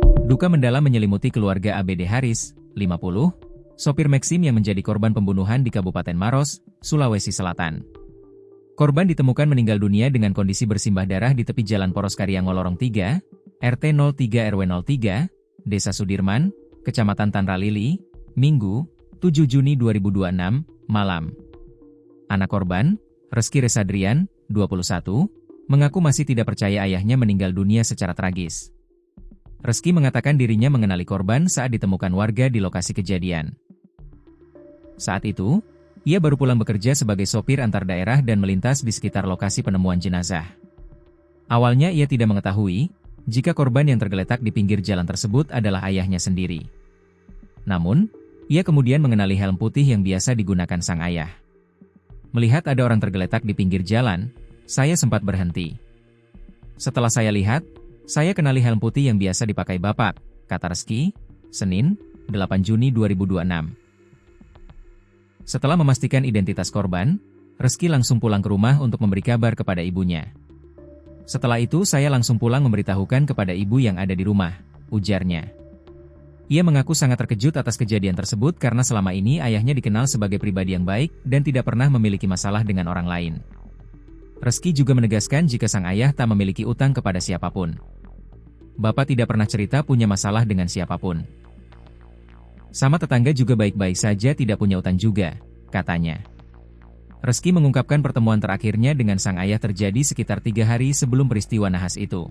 Duka mendalam menyelimuti keluarga ABD Haris, 50, sopir Maxim yang menjadi korban pembunuhan di Kabupaten Maros, Sulawesi Selatan. Korban ditemukan meninggal dunia dengan kondisi bersimbah darah di tepi Jalan Poros Kariango Lorong 3, RT 03 RW 03, Desa Sudirman, Kecamatan Tanralili, Minggu, 7 Juni 2026, malam. Anak korban, Reski Resadrian, 21, mengaku masih tidak percaya ayahnya meninggal dunia secara tragis. Reski mengatakan dirinya mengenali korban saat ditemukan warga di lokasi kejadian. Saat itu, ia baru pulang bekerja sebagai sopir antar daerah dan melintas di sekitar lokasi penemuan jenazah. Awalnya ia tidak mengetahui, jika korban yang tergeletak di pinggir jalan tersebut adalah ayahnya sendiri. Namun, ia kemudian mengenali helm putih yang biasa digunakan sang ayah. Melihat ada orang tergeletak di pinggir jalan, saya sempat berhenti. Setelah saya lihat, saya kenali helm putih yang biasa dipakai bapak, kata Reski, Senin, 8 Juni 2026. Setelah memastikan identitas korban, Reski langsung pulang ke rumah untuk memberi kabar kepada ibunya. Setelah itu saya langsung pulang memberitahukan kepada ibu yang ada di rumah, ujarnya. Ia mengaku sangat terkejut atas kejadian tersebut karena selama ini ayahnya dikenal sebagai pribadi yang baik dan tidak pernah memiliki masalah dengan orang lain. Reski juga menegaskan jika sang ayah tak memiliki utang kepada siapapun. Bapak tidak pernah cerita punya masalah dengan siapapun. Sama tetangga juga baik-baik saja, tidak punya utang juga, katanya. Reski mengungkapkan pertemuan terakhirnya dengan sang ayah terjadi sekitar 3 hari sebelum peristiwa nahas itu.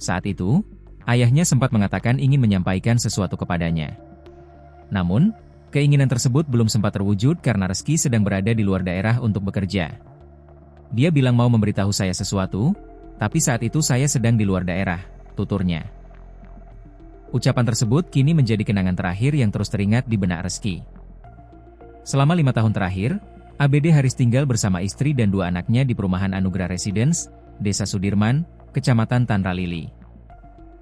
Saat itu, ayahnya sempat mengatakan ingin menyampaikan sesuatu kepadanya. Namun, keinginan tersebut belum sempat terwujud karena Reski sedang berada di luar daerah untuk bekerja. Dia bilang mau memberitahu saya sesuatu, tapi saat itu saya sedang di luar daerah, tuturnya. Ucapan tersebut kini menjadi kenangan terakhir yang terus teringat di benak Reski. Selama 5 tahun terakhir, ABD Haris tinggal bersama istri dan 2 anaknya di perumahan Anugerah Residence, Desa Sudirman, Kecamatan Tanralili.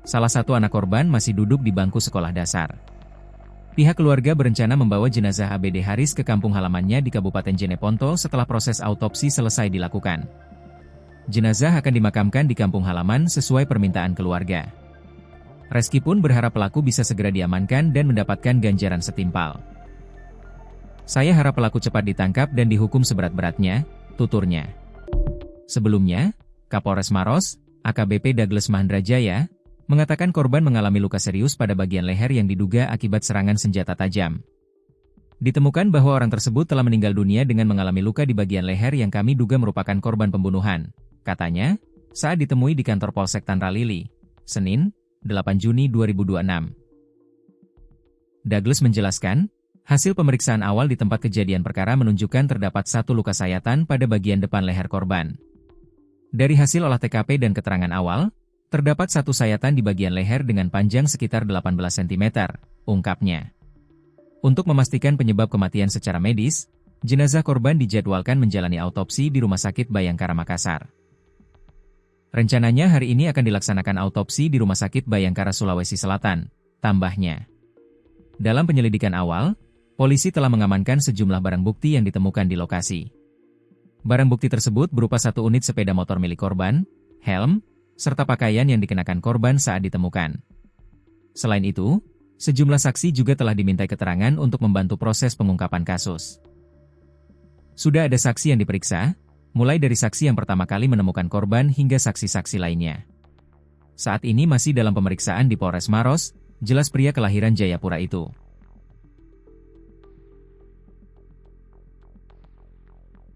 Salah satu anak korban masih duduk di bangku sekolah dasar. Pihak keluarga berencana membawa jenazah ABD Haris ke kampung halamannya di Kabupaten Jeneponto setelah proses autopsi selesai dilakukan. Jenazah akan dimakamkan di kampung halaman sesuai permintaan keluarga. Reski pun berharap pelaku bisa segera diamankan dan mendapatkan ganjaran setimpal. Saya harap pelaku cepat ditangkap dan dihukum seberat-beratnya, tuturnya. Sebelumnya, Kapolres Maros, AKBP Douglas Mahendrajaya, mengatakan korban mengalami luka serius pada bagian leher yang diduga akibat serangan senjata tajam. Ditemukan bahwa orang tersebut telah meninggal dunia dengan mengalami luka di bagian leher yang kami duga merupakan korban pembunuhan, katanya, saat ditemui di kantor Polsek Tanralili, Senin, 8 Juni 2026. Douglas menjelaskan, hasil pemeriksaan awal di tempat kejadian perkara menunjukkan terdapat 1 luka sayatan pada bagian depan leher korban. Dari hasil olah TKP dan keterangan awal, terdapat 1 sayatan di bagian leher dengan panjang sekitar 18 cm, ungkapnya. Untuk memastikan penyebab kematian secara medis, jenazah korban dijadwalkan menjalani autopsi di Rumah Sakit Bayangkara Makassar. Rencananya hari ini akan dilaksanakan autopsi di Rumah Sakit Bayangkara Sulawesi Selatan, tambahnya. Dalam penyelidikan awal, polisi telah mengamankan sejumlah barang bukti yang ditemukan di lokasi. Barang bukti tersebut berupa 1 unit sepeda motor milik korban, helm, serta pakaian yang dikenakan korban saat ditemukan. Selain itu, sejumlah saksi juga telah dimintai keterangan untuk membantu proses pengungkapan kasus. Sudah ada saksi yang diperiksa, mulai dari saksi yang pertama kali menemukan korban hingga saksi-saksi lainnya. Saat ini masih dalam pemeriksaan di Polres Maros, jelas pria kelahiran Jayapura itu.